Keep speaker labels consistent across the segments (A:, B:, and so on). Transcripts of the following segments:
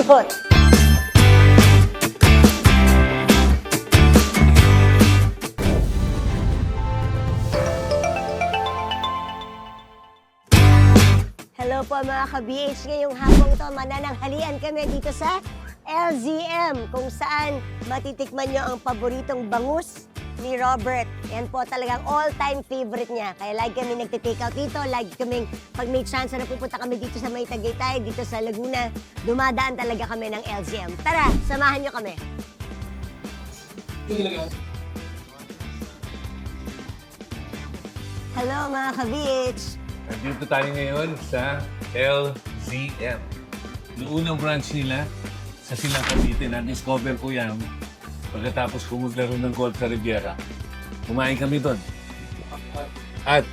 A: simot. Hello po mga ka-BH. Ngayong hapong to, manananghalian kami dito sa LZM, kung saan matitikman nyo ang paboritong bangus ni Robert. Yan po talagang all-time favorite niya. Kaya lagi kami nagtitake out dito. Lagi kaming, pag may chance na pupunta kami dito sa May Tagaytay, dito sa Laguna, dumadaan talaga kami ng LZM. Tara, samahan nyo kami. Hello mga ka-BH.
B: Nandito tayo ngayon sa LZM. Yung unang branch nila sa Silang Cavite, na-discover ko yan pagkatapos ko maglaro ng golf sa Riviera. Kumain kami doon. At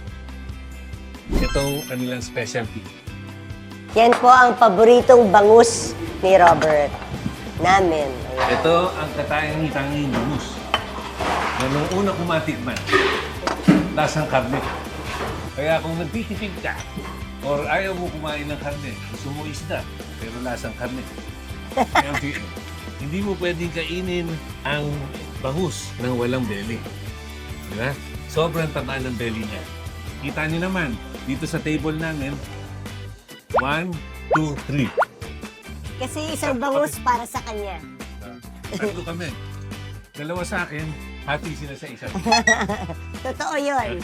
B: itong kanilang specialty.
A: Yan po ang paboritong bangus ni Robert. Namin. Ayan.
B: Ito ang katayang-tanging bangus na nung una kumatikman, lasang karne. Kaya kung nagtitipid ka, or ayaw mo kumain ng karne, gusto mo isda, pero lasang karne. Kaya hindi mo pwedeng kainin ang bangus ng walang belly. Di ba? Sobrang taba ng belly niya. Kita niyo naman, dito sa table namin, 1, 2, 3.
A: Kasi isang bangus para sa kanya.
B: Tatlo kami. Dalawa sa akin, hati sila sa isa.
A: Totoo yun.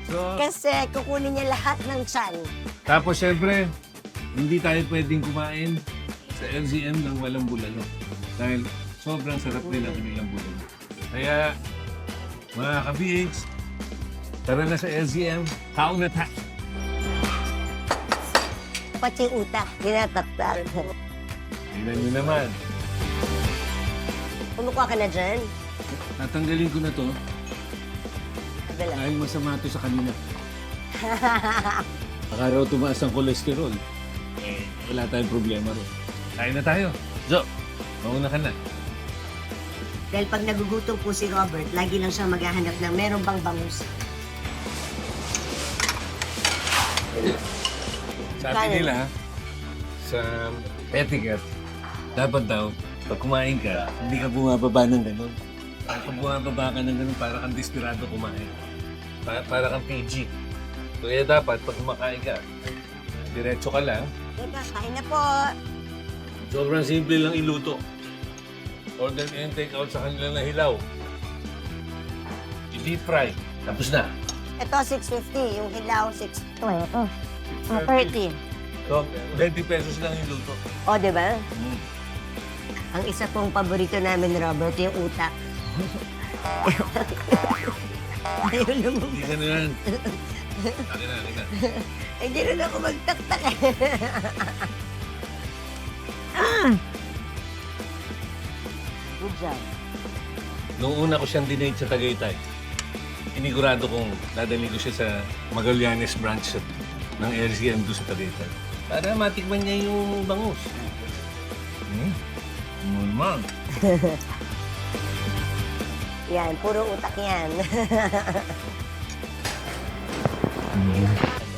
B: So,
A: Kasi kukunin niya lahat ng tiyan.
B: tapos syempre, hindi tayo pwedeng kumain sa LZM ng walang bulalo. Dahil sobrang sarap din ang kanilang bulalo. Kaya, mga ka-BH, tara na sa LZM, kaon na tayo.
A: Pati yung utak, tinataktak.
B: Tingnan nyo naman.
A: Kumukuha ka na dyan?
B: Tatanggalin ko na to
A: Dala.
B: dahil masama to sa kanina. Baka raw tumaas ang kolesterol. Wala tayong problema ron. Kain na tayo. Jo, mauna ka na.
A: Dahil pag nagugutom po si Robert, lagi lang siya maghahanap ng meron bang bangus.
B: Sabi
A: Kain.
B: nila, sa etiquette, dapat daw, pag kumain ka, hindi ka bumababa ng ganun. Pag bumababa ka ng ganun, para kang desperado kumain. Para kang PG. Kaya dapat, pag kumakain ka, diretso ka lang.
A: Teka, kain na po.
B: Sobrang simple lang iluto. Order and take out sa kanila na hilaw. I-deep fry. Tapos na.
A: Ito, 650. Yung hilaw, 620. 30.
B: So, 20 pesos lang yung luto.
A: O, di ba?
B: Mm.
A: Ang isa pong paborito namin ni Robert, yung utak. Ayaw naman.
B: Hindi ka na yan. Akin na.
A: Hindi rin ako magtaktak eh. Good job.
B: Noong una ko siyang dinate sa Tagaytay, inigurado kong dadalhin ko siya sa Magallanes branch ng LCM doon sa Tagaytay. Para matikman niya yung bangus. Naman.
A: Yan, puro utak yan.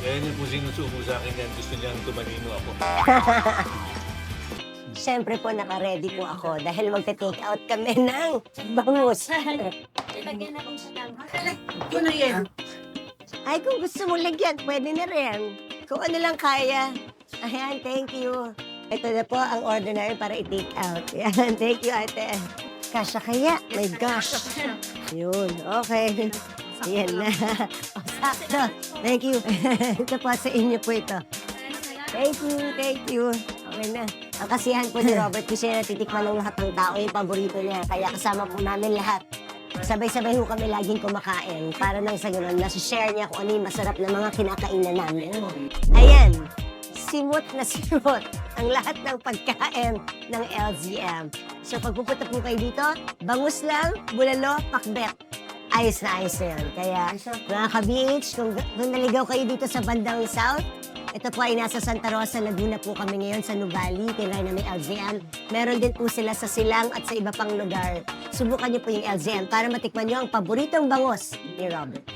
B: Kaya niya po sinusubo sa akin yan. Gusto niyang tumalino ako.
A: Siyempre po, naka-ready po ako dahil magte-take out kami ng bangus.
C: Lagyan akong sinama.
A: Ay, kung gusto mo lagyan, pwede na rin. Kung ano lang kaya. Ayan, thank you. Ito na po ang order namin para i-take out. Ayan, thank you, ate. Kasha kaya? My gosh. Yun, okay. Ayan na. O, sakto. Thank you. Ito po sa inyo po ito. Thank you. Okay na. Ang kasiyahan po ni Robert kasi natitikman ng lahat ng tao yung paborito niya. Kaya kasama po namin lahat. Sabay-sabay ho kami laging kumakain para nang sa ganun, nasi-share niya kung ano yung masarap na mga kinakainan namin. Ayan, simot na simot ang lahat ng pagkain ng LZM. So pag pupunta po kayo dito, bangus lang, bulalo, pakbet. Ayos na yan. Kaya mga ka-BH, kung naligaw kayo dito sa bandang South, ito po ay nasa Santa Rosa, Laguna po kami ngayon sa Nuvali, tinry na may LZM. Meron din po sila sa Silang at sa iba pang lugar. Subukan niyo po yung LZM para matikman niyo ang paboritong bangus ni Robert.